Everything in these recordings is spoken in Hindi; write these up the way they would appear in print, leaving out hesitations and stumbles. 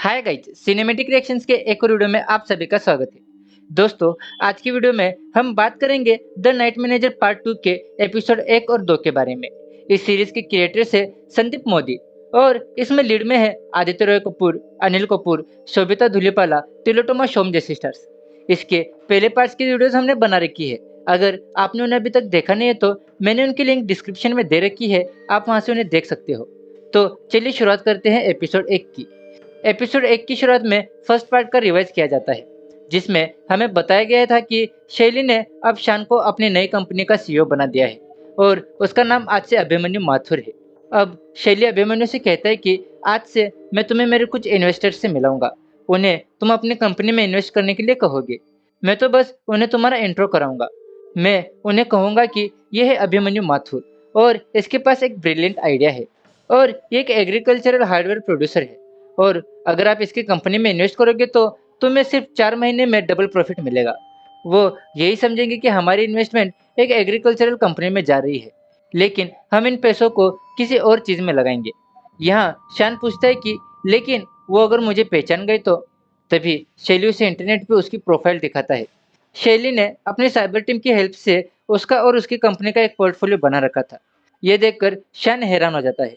हाय गाइज, सिनेमैटिक रिएक्शंस के एक और वीडियो में आप सभी का स्वागत है। दोस्तों, आज की वीडियो में हम बात करेंगे द नाइट मैनेजर पार्ट 2 के एपिसोड 1 और 2 के बारे में। इस सीरीज के क्रिएटर्स है संदीप मोदी और इसमें लीड में है आदित्य रॉय कपूर, अनिल कपूर, शोभिता धुलीपाला, तिलोत्तमा शोम जैसी स्टार्स। इसके पहले पार्ट्स की वीडियोस हमने बना रखी है। अगर आपने उन्हें अभी तक देखा नहीं है तो मैंने उनकी लिंक डिस्क्रिप्शन में दे रखी है, आप वहां से उन्हें देख सकते हो। तो चलिए शुरुआत करते हैं एपिसोड 1 की। एपिसोड 1 की शुरुआत में फर्स्ट पार्ट का रिवाइज किया जाता है, जिसमें हमें बताया गया था कि शैली ने अब शान को अपनी नई कंपनी का सीईओ बना दिया है और उसका नाम आज से अभिमन्यु माथुर है। अब शैली अभिमन्यु से कहता है कि आज से मैं तुम्हें मेरे कुछ इन्वेस्टर्स से मिलाऊंगा, उन्हें तुम अपनी कंपनी में इन्वेस्ट करने के लिए कहोगे। मैं तो बस उन्हें तुम्हारा इंट्रो कराऊंगा। मैं उन्हें कहूंगा कि यह है अभिमन्यु माथुर और इसके पास एक ब्रिलियंट आइडिया है और ये एक एग्रीकल्चरल हार्डवेयर प्रोड्यूसर है और अगर आप इसकी कंपनी में इन्वेस्ट करोगे तो तुम्हें सिर्फ 4 महीने में डबल प्रॉफिट मिलेगा। वो यही समझेंगे कि हमारी इन्वेस्टमेंट एक एग्रीकल्चरल कंपनी में जा रही है, लेकिन हम इन पैसों को किसी और चीज़ में लगाएंगे। यहाँ शान पूछता है कि लेकिन वो अगर मुझे पहचान गए तो? तभी शैली उसे इंटरनेट पे उसकी प्रोफाइल दिखाता है। शैली ने अपनी साइबर टीम की हेल्प से उसका और उसकी कंपनी का एक पोर्टफोलियो बना रखा था। ये देखकर शान हैरान हो जाता है।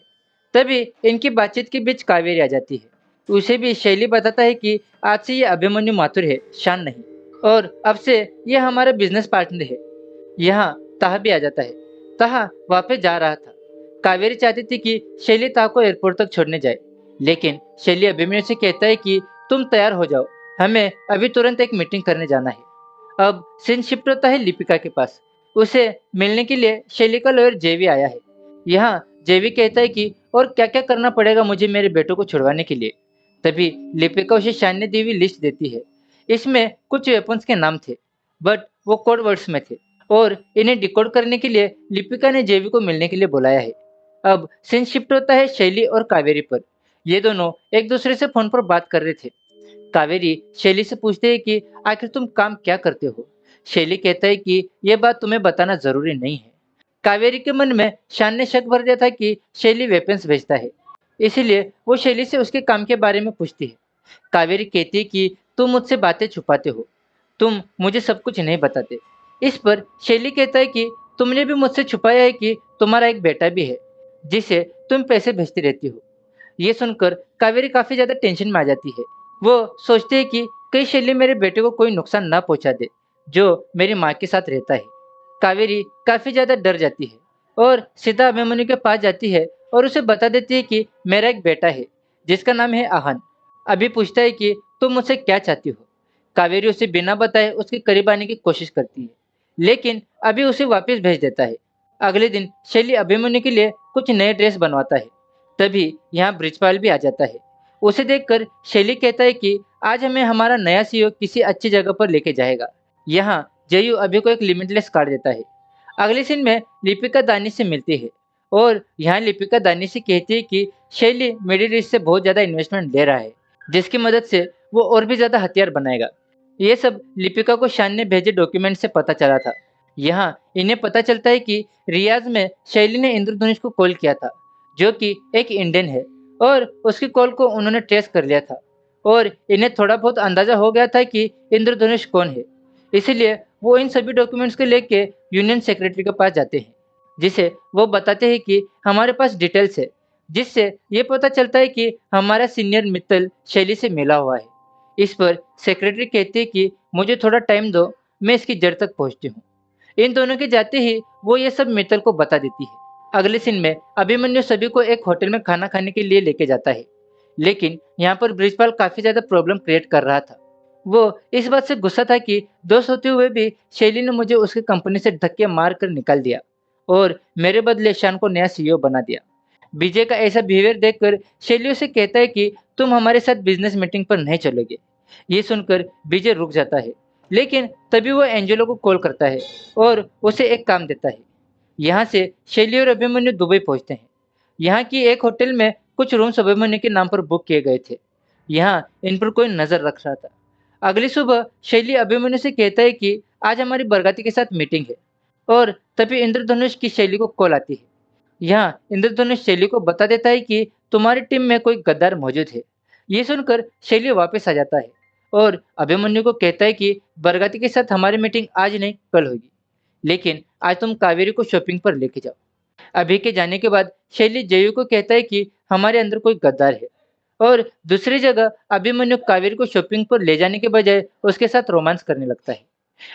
तभी इनकी बातचीत के बीच कावेरी आ जाती है। उसे भी शैली बताता है कि आज से ये अभिमन्यु माथुर है, शान नहीं, और अब से ये हमारा बिजनेस पार्टनर है। यहाँ ताहा भी आ जाता है। ताहा वापस जा रहा था। कावेरी चाहती थी कि शैली ताहा को एयरपोर्ट तक छोड़ने जाए, लेकिन शैली अभिमन्यु से कहता है कि तुम तैयार हो जाओ, हमें अभी तुरंत एक मीटिंग करने जाना है। अब सीन शिफ्ट होता है लिपिका के पास। उसे मिलने के लिए शैली का लॉयर जेवी आया है। यहाँ जेवी कहता है कि और क्या क्या करना पड़ेगा मुझे मेरे बेटों को छुड़वाने के लिए। तभी लिपिका उसे शान ने दी हुई लिस्ट देती है। इसमें कुछ वेपन्स के नाम थे, बट वो कोड वर्ड्स में थे और इन्हें डिकोड करने के लिए लिपिका ने जेवी को मिलने के लिए बुलाया है। अब सीन शिफ्ट होता है शैली और कावेरी पर। ये दोनों एक दूसरे से फोन पर बात कर रहे थे। कावेरी शैली से पूछते है कि आखिर तुम काम क्या करते हो। शैली कहता है कि यह बात तुम्हें बताना जरूरी नहीं है। कावेरी के मन में शान ने शक भर दिया था कि शैली वेपन्स भेजता है, इसीलिए वो शैली से उसके काम के बारे में पूछती है। कावेरी कहती है कि तुम मुझसे बातें छुपाते हो, तुम मुझे सब कुछ नहीं बताते। इस पर शैली कहता है कि तुमने भी मुझसे छुपाया है कि तुम्हारा एक बेटा भी है, जिसे तुम पैसे भेजती रहती हो। ये सुनकर कावेरी काफी ज्यादा टेंशन में आ जाती है। वो सोचती है कि कहीं शैली मेरे बेटे को कोई नुकसान ना पहुंचा दे, जो मेरी माँ के साथ रहता है। कावेरी काफी ज्यादा डर जाती है और सीधा अभिमन्यु के पास जाती है और उसे बता देती है कि मेरा एक बेटा है जिसका नाम है आहन। अभी पूछता है कि तुम मुझसे क्या चाहती हो। कावेरी उसे बिना बताए उसके करीब आने की कोशिश करती है, लेकिन अभी उसे वापस भेज देता है। अगले दिन शैली अभिमन्यु के लिए कुछ नए ड्रेस बनवाता है। तभी यहाँ ब्रिजपाल भी आ जाता है। उसे देखकर शैली कहता है कि आज हमें हमारा नया सीईओ किसी अच्छी जगह पर लेके जाएगा। यहाँ जयू अभी को एक लिमिटलेस कार्ड देता है। अगले सीन में लिपिका दानी से मिलती है और यहाँ लिपिका दानी से कहती है कि शैली मिडिल ईस्ट से बहुत ज्यादा इन्वेस्टमेंट ले रहा है, जिसकी मदद से वो और भी ज्यादा हथियार बनाएगा। ये सब लिपिका को शान ने भेजे डॉक्यूमेंट से पता चला था। यहाँ इन्हें पता चलता है कि रियाज में शैली ने इंद्रधनुष को कॉल किया था, जो कि एक इंडियन है, और उसकी कॉल को उन्होंने ट्रेस कर लिया था और इन्हें थोड़ा बहुत अंदाजा हो गया था कि इंद्रधनुष कौन है। इसीलिए वो इन सभी डॉक्यूमेंट्स को लेके यूनियन सेक्रेटरी के पास जाते हैं, जिसे वो बताते हैं कि हमारे पास डिटेल्स है, जिससे ये पता चलता है कि हमारा सीनियर मित्तल शैली से मिला हुआ है। इस पर सेक्रेटरी कहती है कि मुझे थोड़ा टाइम दो, मैं इसकी जड़ तक पहुंचती हूँ। इन दोनों के जाते ही वो ये सब मित्तल को बता देती है। अगले सीन में अभिमन्यु सभी को एक होटल में खाना खाने के लिए लेके जाता है, लेकिन यहाँ पर ब्रिजपाल काफी ज्यादा प्रॉब्लम क्रिएट कर रहा था। वो इस बात से गुस्सा था कि दोस्त होते हुए भी शैली ने मुझे उसकी कंपनी से धक्के मार कर निकाल दिया और मेरे बदले शान को नया सीईओ बना दिया। विजय का ऐसा बिहेवियर देखकर शैली उसे कहता है कि तुम हमारे साथ बिजनेस मीटिंग पर नहीं चलोगे। ये सुनकर विजय रुक जाता है, लेकिन तभी वो एंजेलो को कॉल करता है और उसे एक काम देता है। यहाँ से शैली और अभिमन्यु दुबई पहुंचते हैं। यहाँ की एक होटल में कुछ रूम्स अभिमन्यु के नाम पर बुक किए गए थे। यहाँ इन पर कोई नजर रख रहा था। अगली सुबह शैली अभिमन्यु से कहता है कि आज हमारी बरगाती के साथ मीटिंग है, और तभी इंद्रधनुष की शैली को कॉल आती है। यहाँ इंद्रधनुष शैली को बता देता है कि तुम्हारी टीम में कोई गद्दार मौजूद है, ये सुनकर शैली वापस आ जाता है और अभिमन्यु को कहता है कि बरगति के साथ हमारी मीटिंग आज नहीं कल होगी, लेकिन आज तुम कावेरी को शॉपिंग पर लेके जाओ। अभी के जाने के बाद शैली जयू को कहता है कि हमारे अंदर कोई गद्दार है और दूसरी जगह अभिमन्यु कावेरी को शॉपिंग पर ले जाने के बजाय उसके साथ रोमांस करने लगता है।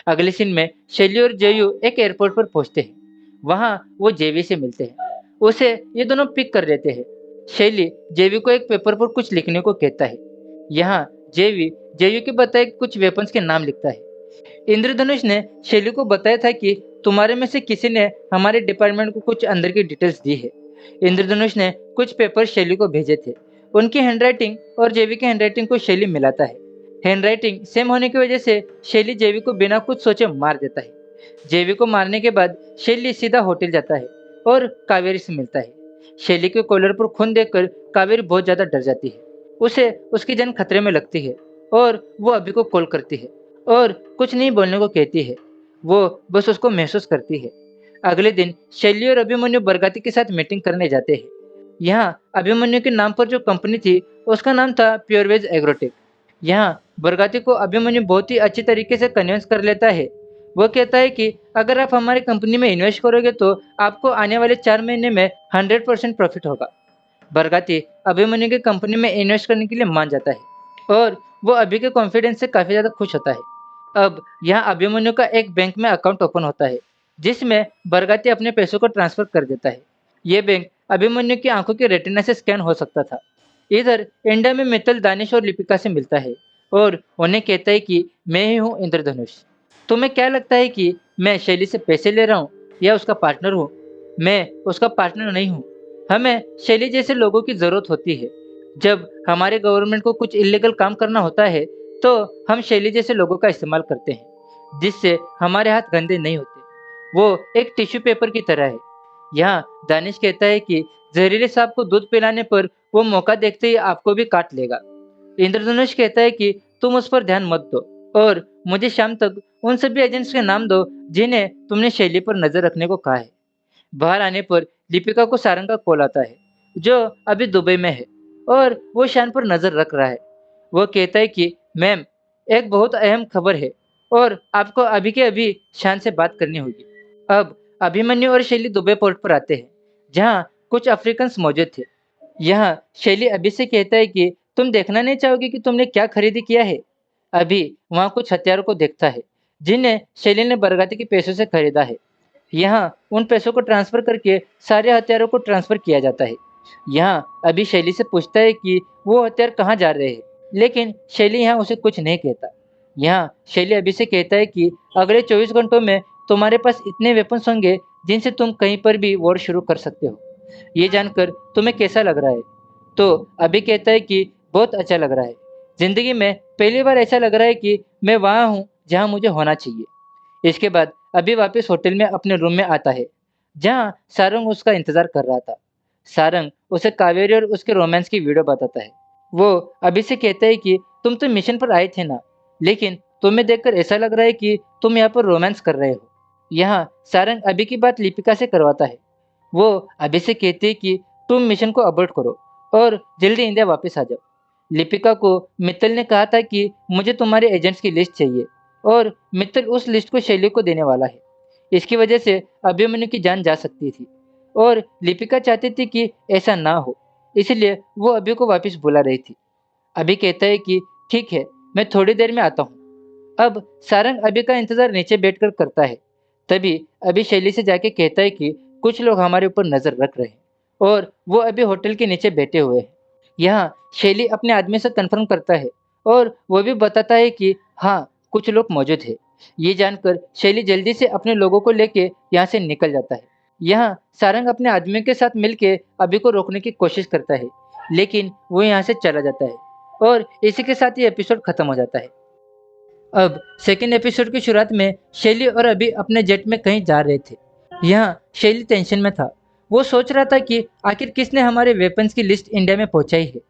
अगले सीन में शैली और जयू एक एयरपोर्ट पर पहुंचते हैं। वहां वो जेवी से मिलते हैं। उसे ये दोनों पिक कर लेते हैं। शैली जेवी को एक पेपर पर कुछ लिखने को कहता है। यहाँ जेवी जयू के बताए कुछ वेपन्स के नाम लिखता है। इंद्रधनुष ने शैली को बताया था कि तुम्हारे में से किसी ने हमारे डिपार्टमेंट को कुछ अंदर की डिटेल्स दी है। इंद्रधनुष ने कुछ पेपर शैली को भेजे थे। उनकी हैंडराइटिंग और जेवी की हैंडराइटिंग को शैली मिलाता है। हैंडराइटिंग सेम होने की वजह से शैली जेवी को बिना कुछ सोचे मार देता है। जेवी को मारने के बाद शैली सीधा होटल जाता है और कावेरी से मिलता है। शैली के कॉलर पर खून देखकर कावेरी बहुत ज्यादा डर जाती है। उसे उसकी जान खतरे में लगती है और वो अभी को कॉल करती है और कुछ नहीं बोलने को कहती है। वो बस उसको महसूस करती है। अगले दिन शैली और अभिमन्यु बरगाती के साथ मीटिंग करने जाते हैं। यहाँ अभिमन्यु के नाम पर जो कंपनी थी उसका नाम था प्योरवेज एग्रोटेक। यहाँ बरगाती को अभिमन्यु बहुत ही अच्छी तरीके से कन्विंस कर लेता है। वो कहता है कि अगर आप हमारी कंपनी में इन्वेस्ट करोगे तो आपको आने वाले 4 महीने में 100% प्रॉफिट होगा। बरगाती अभिमन्यु की कंपनी में इन्वेस्ट करने के लिए मान जाता है और वो अभी के कॉन्फिडेंस से काफी ज्यादा खुश होता है। अब यहाँ अभिमन्यु का एक बैंक में अकाउंट ओपन होता है जिसमें बरगाती अपने पैसों को ट्रांसफर कर देता है। ये बैंक अभिमन्यु की आंखों के रेटिना से स्कैन हो सकता था। इधर इंडिया में मित्तल दानिश और लिपिका से मिलता है और उन्हें कहता है कि मैं ही हूँ इंद्रधनुष। तुम्हें क्या लगता है कि मैं शैली से पैसे ले रहा हूँ या उसका पार्टनर हूँ? मैं उसका पार्टनर नहीं हूँ। हमें शैली जैसे लोगों की जरूरत होती है। जब हमारे गवर्नमेंट को कुछ इलीगल काम करना होता है तो हम शैली जैसे लोगों का इस्तेमाल करते हैं जिससे हमारे हाथ गंदे नहीं होते। वो एक टिश्यू पेपर की तरह है। यहाँ दानिश कहता है कि जहरीले सांप को दूध पिलाने पर वो मौका देखते ही आपको भी काट लेगा। इंद्रधनुष कहता है कि तुम उस पर ध्यान मत दो और मुझे शाम तक उन सभी एजेंट्स के नाम दो जिन्हें तुमने शैली पर नजर रखने को कहा है। बाहर आने पर दीपिका को सारंग का कॉल आता है जो अभी दुबई में है और वो शान पर नजर रख रहा है। वो कहता है कि मैम, एक बहुत अहम खबर है और आपको अभी के अभी शान से बात करनी होगी। अब अभिमन्यु और शैली दुबई पोर्ट पर आते हैं जहाँ कुछ अफ्रीकन मौजूद थे। यहाँ शैली अभी से कहता है कि तुम देखना नहीं चाहोगे कि तुमने क्या खरीदी किया है। अभी वहाँ कुछ हथियारों को देखता है जिन्हें शैली ने बरगाती के पैसों से खरीदा है। यहाँ उन पैसों को ट्रांसफर करके सारे हथियारों को ट्रांसफर किया जाता है। यहाँ अभी शैली से पूछता है कि वो हथियार कहाँ जा रहे हैं, लेकिन शैली यहाँ उसे कुछ नहीं कहता। यहाँ शैली अभी से कहता है कि अगले 24 घंटों में तुम्हारे पास इतने वेपन्स होंगे जिनसे तुम कहीं पर भी वॉर शुरू कर सकते हो। ये जानकर तुम्हें कैसा लग रहा है? तो अभी कहता है कि बहुत अच्छा लग रहा है। जिंदगी में पहली बार ऐसा लग रहा है कि मैं वहाँ हूँ जहाँ मुझे होना चाहिए। इसके बाद अभी वापस होटल में अपने रूम में आता है जहाँ सारंग उसका इंतजार कर रहा था। सारंग उसे कावेरी और उसके रोमांस की वीडियो बताता है। वो अभी से कहता है कि तुम तो मिशन पर आए थे ना, लेकिन तुम्हें देखकर ऐसा लग रहा है कि तुम यहाँ पर रोमांस कर रहे हो। यहाँ सारंग अभी की बात लिपिका से करवाता है। वो अभी से कहती है कि तुम मिशन को अबॉर्ट करो और जल्दी इंडिया वापस आ जाओ। लिपिका को मित्तल ने कहा था कि मुझे तुम्हारे एजेंट्स की लिस्ट चाहिए और मित्तल उस लिस्ट को शैली को देने वाला है। इसकी वजह से अभिमन्यु की जान जा सकती थी और लिपिका चाहती थी कि ऐसा ना हो, इसलिए वो अभी को वापस बुला रही थी। अभी कहता है कि ठीक है, मैं थोड़ी देर में आता हूँ। अब सारंग अभी का इंतजार नीचे बैठकर करता है। तभी अभी शैली से जाके कहता है कि कुछ लोग हमारे ऊपर नजर रख रहे हैं और वो अभी होटल के नीचे बैठे हुए हैं। यहाँ शैली अपने आदमी से कंफर्म करता है और वो भी बताता है कि हाँ, कुछ लोग मौजूद है। ये जानकर शैली जल्दी से अपने लोगों को लेके यहाँ से निकल जाता है। यहाँ सारंग अपने आदमी के साथ मिलके अभी को रोकने की कोशिश करता है, लेकिन वो यहाँ से चला जाता है और इसी के साथ ये एपिसोड खत्म हो जाता है। अब सेकेंड एपिसोड की शुरुआत में शैली और अभी अपने जेट में कहीं जा रहे थे। यहाँ शैली टेंशन में था। वो सोच रहा था कि आखिर किसने हमारे वेपन्स की लिस्ट इंडिया में पहुंचाई है।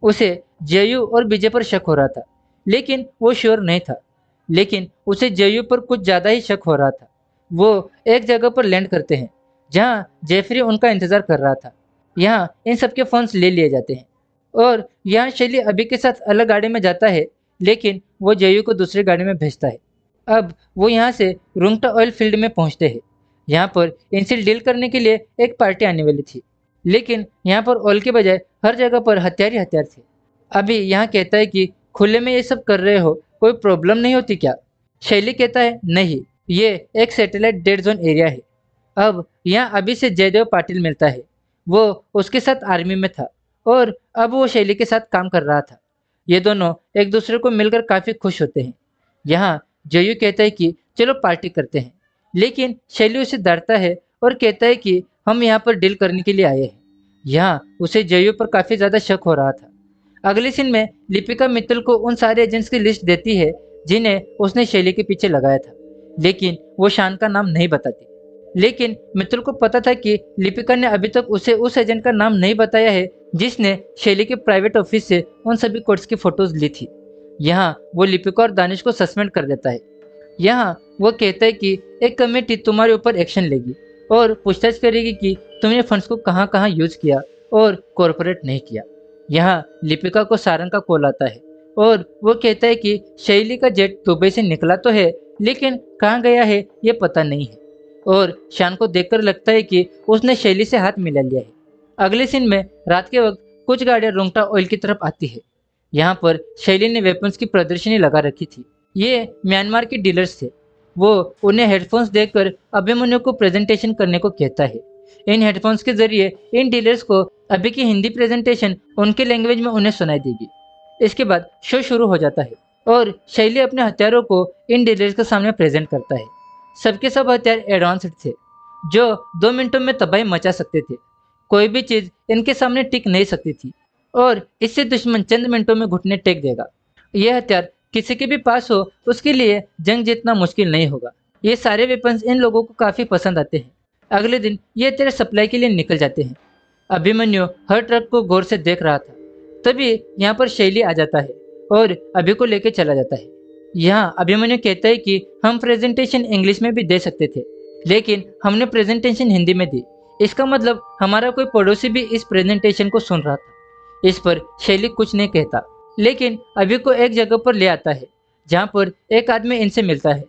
उसे जयू और विजय पर शक हो रहा था, लेकिन वो श्योर नहीं था। लेकिन उसे जयू पर कुछ ज्यादा ही शक हो रहा था। वो एक जगह पर लैंड करते हैं जहाँ जेफरी उनका इंतजार कर रहा था। यहाँ इन सबके फोन्स ले लिए जाते हैं। और यहाँ शैली अभी के साथ अलग गाड़ी में जाता है, लेकिन वो जयू को दूसरी गाड़ी में भेजता है। अब वो यहाँ से रुंगटा ऑयल फील्ड में पहुँचते हैं। यहाँ पर इनसे डील करने के लिए एक पार्टी आने वाली थी, लेकिन यहाँ पर ऑयल के बजाय हर जगह पर हथियार ही हथियार थे। अभी यहाँ कहता है कि खुले में ये सब कर रहे हो, कोई प्रॉब्लम नहीं होती क्या? शैली कहता है नहीं, ये एक सैटेलाइट डेड जोन एरिया है। अब यहाँ अभी से जयदेव पाटिल मिलता है। वो उसके साथ आर्मी में था और अब वो शैली के साथ काम कर रहा था। ये दोनों एक दूसरे को मिलकर काफी खुश होते हैं। यहाँ जयू कहता है कि चलो पार्टी करते हैं, लेकिन शैली उसे डांटता है और कहता है कि हम यहाँ पर डील करने के लिए आए हैं। यहाँ उसे जयू पर काफी ज्यादा शक हो रहा था। अगले सीन में लिपिका मित्तल को उन सारे एजेंट्स की लिस्ट देती है जिन्हें उसने शैली के पीछे लगाया था, लेकिन वो शान का नाम नहीं बताती। लेकिन मित्तल को पता था कि लिपिका ने अभी तक उसे उस एजेंट का नाम नहीं बताया है जिसने शैली के प्राइवेट ऑफिस से उन सभी कोड्स की फोटोज ली थी। यहाँ वो लिपिका और दानिश को सस्पेंड कर देता है। यहाँ वो कहता है कि एक कमेटी तुम्हारे ऊपर एक्शन लेगी और पूछताछ करेगी कि तुमने फंड्स को कहाँ कहाँ यूज किया और कॉरपोरेट नहीं किया। यहाँ लिपिका को सारंग का कॉल आता है और वो कहता है कि शैली का जेट दुबई से निकला तो है, लेकिन कहाँ गया है ये पता नहीं है। और शान को देखकर लगता है कि उसने शैली से हाथ मिला लिया है। अगले सीन में रात के वक्त कुछ गाड़ियां रुंगटा ऑयल की तरफ आती है। यहाँ पर शैली ने वेपन्स की प्रदर्शनी लगा रखी थी। ये म्यांमार के डीलर्स थे। वो उन्हें हेडफोन्स देकर अभिमन्यु को प्रेजेंटेशन करने को कहता है। इन हेडफोन्स के जरिए इन डीलर्स को अभी की हिंदी प्रेजेंटेशन उनके लैंग्वेज में उन्हें सुनाई देगी। इसके बाद शो शुरू हो जाता है और शैली अपने हथियारों को इन डीलर्स के सामने प्रेजेंट करता है। सबके सब हथियार एडवांस्ड थे जो 2 मिनटों में तबाही मचा सकते थे। कोई भी चीज इनके सामने टिक नहीं सकती थी और इससे दुश्मन चंद मिनटों में घुटने टेक देगा। यह हथियार किसी के भी पास हो उसके लिए जंग जीतना मुश्किल नहीं होगा। ये सारे वेपन्स इन लोगों को काफी पसंद आते हैं। अगले दिन ये तेरे सप्लाई के लिए निकल जाते हैं। अभिमन्यु हर ट्रक को गौर से देख रहा था। तभी यहाँ पर शैली आ जाता है और अभी को लेके चला जाता है। यहाँ अभिमन्यु कहता है कि हम प्रेजेंटेशन इंग्लिश में भी दे सकते थे, लेकिन हमने प्रेजेंटेशन हिंदी में दी। इसका मतलब हमारा कोई पड़ोसी भी इस प्रेजेंटेशन को सुन रहा था। इस पर शैली कुछ नहीं कहता, लेकिन अभी को एक जगह पर ले आता है जहाँ पर एक आदमी इनसे मिलता है।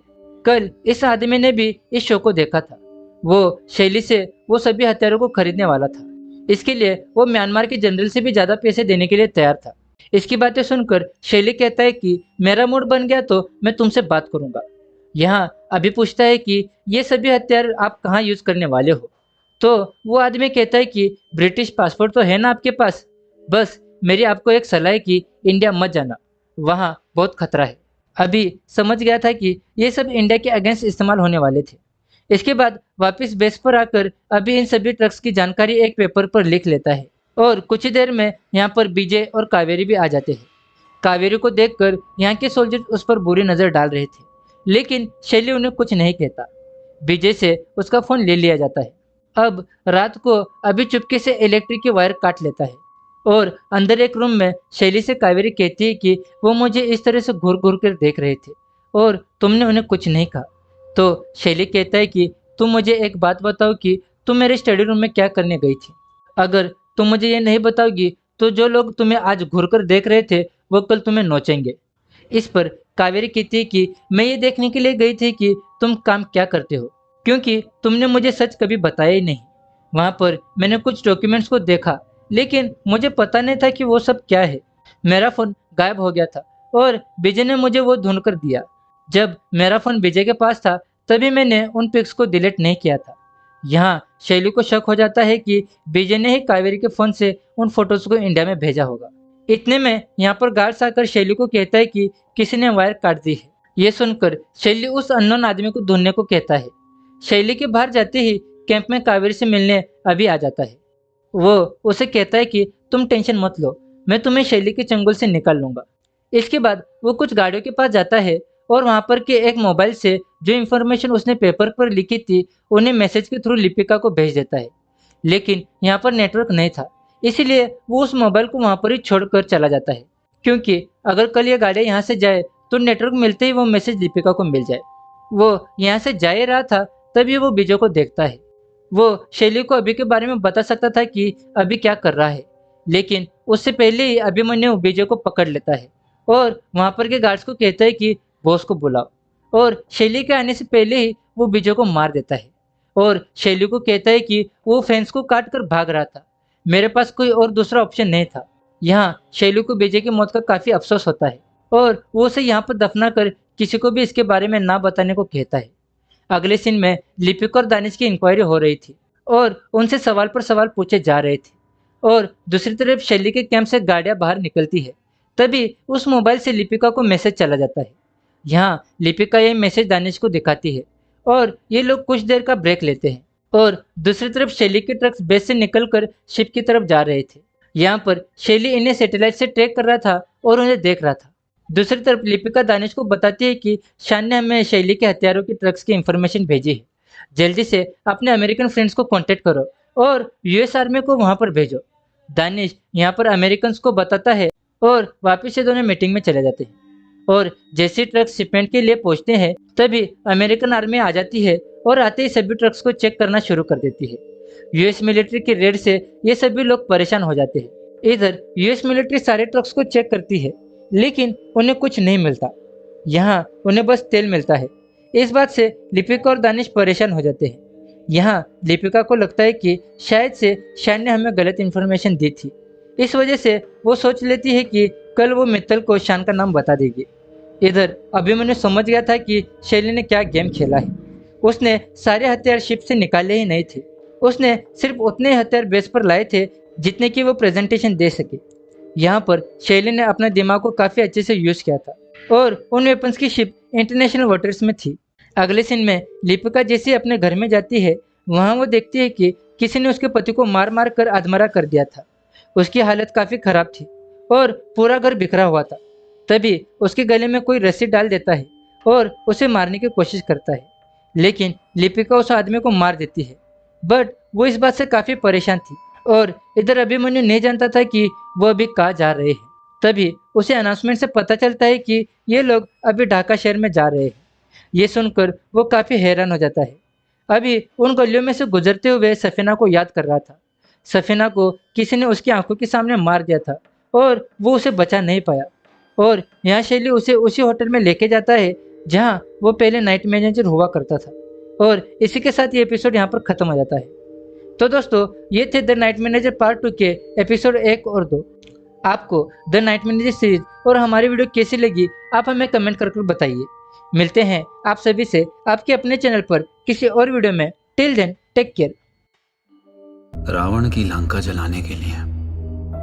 कल इस आदमी ने भी इस शो को देखा था। वो शैली से वो सभी हथियारों को खरीदने वाला था। इसके लिए वो म्यांमार के जनरल से भी ज्यादा पैसे देने के लिए तैयार था। इसकी बातें सुनकर शैली कहता है कि मेरा मूड बन गया तो मैं तुमसे बात करूंगा। यहाँ अभी पूछता है कि ये सभी हथियार आप कहाँ यूज करने वाले हो? तो वो आदमी कहता है कि ब्रिटिश पासपोर्ट तो है ना आपके पास, बस मेरी आपको एक सलाह है कि इंडिया मत जाना, वहाँ बहुत खतरा है। अभी समझ गया था कि ये सब इंडिया के अगेंस्ट इस्तेमाल होने वाले थे। इसके बाद वापस बेस पर आकर अभी इन सभी ट्रक्स की जानकारी एक पेपर पर लिख लेता है और कुछ ही देर में यहाँ पर विजय और कावेरी भी आ जाते हैं। कावेरी को देखकर यहाँ के सोल्जर उस पर बुरी नजर डाल रहे थे, लेकिन शैली उन्हें कुछ नहीं कहता। विजय से उसका फोन ले लिया जाता है। अब रात को अभी चुपके से इलेक्ट्रिक की वायर काट लेता है और अंदर एक रूम में शैली से कावेरी कहती है कि वो मुझे इस तरह से घूर घूर कर देख रहे थे और तुमने उन्हें कुछ नहीं कहा। तो शैली कहता है कि तुम मुझे एक बात बताओ कि तुम मेरे स्टडी रूम में क्या करने गई थी। अगर तुम मुझे ये नहीं बताओगी तो जो लोग तुम्हें आज घूर कर देख रहे थे वो कल तुम्हें नोचेंगे। इस पर कावेरी कहती है कि मैं ये देखने के लिए गई थी कि तुम काम क्या करते हो, क्योंकि तुमने मुझे सच कभी बताया ही नहीं। वहाँ पर मैंने कुछ डॉक्यूमेंट्स को देखा, लेकिन मुझे पता नहीं था कि वो सब क्या है। मेरा फोन गायब हो गया था और विजय ने मुझे वो ढूंढ कर दिया। जब मेरा फोन विजय के पास था तभी मैंने उन पिक्स को डिलीट नहीं किया था। यहाँ शैली को शक हो जाता है कि विजय ने ही कावेरी के फोन से उन फोटोज को इंडिया में भेजा होगा। इतने में यहाँ पर गार्ड्स आकर शैली को कहता है कि किसी ने वायर काट दी है। ये सुनकर शैली उस अननोन आदमी को ढूंढने को कहता है। शैली के बाहर जाते ही कैंप में कावेरी से मिलने अभी आ जाता है। वो उसे कहता है कि तुम टेंशन मत लो, मैं तुम्हें शैली के चंगुल से निकाल लूंगा। इसके बाद वो कुछ गाड़ियों के पास जाता है और वहां पर के एक मोबाइल से जो इन्फॉर्मेशन उसने पेपर पर लिखी थी उन्हें मैसेज के थ्रू लिपिका को भेज देता है। लेकिन यहाँ पर नेटवर्क नहीं था, इसीलिए वो उस मोबाइल को वहां पर ही छोड़कर चला जाता है, क्योंकि अगर कल ये गाड़ियाँ यहाँ से जाए तो नेटवर्क मिलते ही वो मैसेज लिपिका को मिल जाए। वो यहाँ से जा ही रहा था तभी वो विजय को देखता है। वो शैली को अभी के बारे में बता सकता था कि अभी क्या कर रहा है, लेकिन उससे पहले ही अभिमन्यु विजय को पकड़ लेता है और वहां पर के गार्ड्स को कहता है कि बॉस को बुलाओ, और शैली के आने से पहले ही वो विजय को मार देता है और शैली को कहता है कि वो फैंस को काट कर भाग रहा था, मेरे पास कोई और दूसरा ऑप्शन नहीं था। यहाँ शैली को विजय की मौत का काफी अफसोस होता है और वो उसे यहाँ पर दफना कर किसी को भी इसके बारे में ना बताने को कहता है। अगले सीन में लिपिका और दानिश की इंक्वायरी हो रही थी और उनसे सवाल पर सवाल पूछे जा रहे थे, और दूसरी तरफ शैली के कैंप से गाड़ियां बाहर निकलती है। तभी उस मोबाइल से लिपिका को मैसेज चला जाता है। यहाँ लिपिका ये मैसेज दानिश को दिखाती है और ये लोग कुछ देर का ब्रेक लेते हैं, और दूसरी तरफ शैली के ट्रक्स बेस से निकलकर शिप की तरफ जा रहे थे। यहाँ पर शैली इन्हें सैटेलाइट से ट्रैक कर रहा था और उन्हें देख रहा था। दूसरी तरफ लिपिका दानिश को बताती है कि शान ने हमें शैली के हथियारों की ट्रक्स की इंफॉर्मेशन भेजी है, जल्दी से अपने अमेरिकन फ्रेंड्स को कांटेक्ट करो और यूएस आर्मी को वहां पर भेजो। दानिश यहाँ पर अमेरिकन को बताता है और वापस से दोनों मीटिंग में चले जाते हैं, और जैसे ट्रक शिपमेंट के लिए पहुंचते हैं तभी अमेरिकन आर्मी आ जाती है और आते ही सभी ट्रक्स को चेक करना शुरू कर देती है। यूएस मिलिट्री की रेड से ये सभी लोग परेशान हो जाते हैं। इधर यूएस मिलिट्री सारे ट्रक्स को चेक करती है लेकिन उन्हें कुछ नहीं मिलता, यहाँ उन्हें बस तेल मिलता है। इस बात से लिपिका और दानिश परेशान हो जाते हैं। यहाँ लिपिका को लगता है कि शायद से शान ने हमें गलत इन्फॉर्मेशन दी थी, इस वजह से वो सोच लेती है कि कल वो मित्तल को शान का नाम बता देगी। इधर अभिमन्यु समझ गया था कि शैली ने क्या गेम खेला है। उसने सारे हथियार शिप से निकाले ही नहीं थे, उसने सिर्फ उतने हथियार बेस पर लाए थे जितने की वो प्रेजेंटेशन दे सके। यहाँ पर शैली ने अपने दिमाग को काफी अच्छे से यूज किया था और उन वेपन्स की शिप इंटरनेशनल वाटर्स में थी। अगले सीन में लिपिका जैसे अपने घर में जाती है, वहाँ वो देखती है कि किसी ने उसके पति को मार मार कर अधमरा कर दिया था। उसकी हालत काफी खराब थी और पूरा घर बिखरा हुआ था। तभी उसके गले में कोई रस्सी डाल देता है और उसे मारने की कोशिश करता है, लेकिन लिपिका उस आदमी को मार देती है। बट वो इस बात से काफी परेशान थी और इधर अभिमन्यु नहीं जानता था कि वो अभी कहाँ जा रहे हैं। तभी उसे अनाउंसमेंट से पता चलता है कि ये लोग अभी ढाका शहर में जा रहे हैं। ये सुनकर वो काफी हैरान हो जाता है। अभी उन गलियों में से गुजरते हुए सफीना को याद कर रहा था। सफीना को किसी ने उसकी आंखों के सामने मार दिया था और वो उसे बचा नहीं पाया, और यहाँ शैली उसे उसी होटल में लेके जाता है जहाँ वो पहले नाइट मैनेजर हुआ करता था। और इसी के साथ ये एपिसोड यहाँ पर खत्म हो जाता है। तो दोस्तों, ये थे द नाइट मैनेजर पार्ट 2 के एपिसोड 1 और 2। आपको द नाइट मैनेजर सीरीज और हमारी वीडियो कैसी लगी आप हमें कमेंट करके बताइए। मिलते हैं आप सभी से आपके अपने चैनल पर किसी और वीडियो में। Till then take care. Ravan की लंका जलाने के लिए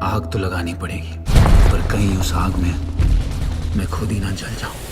आग तो लगानी पड़ेगी, पर कहीं उस आग में मैं खुद ही ना जल जाऊं।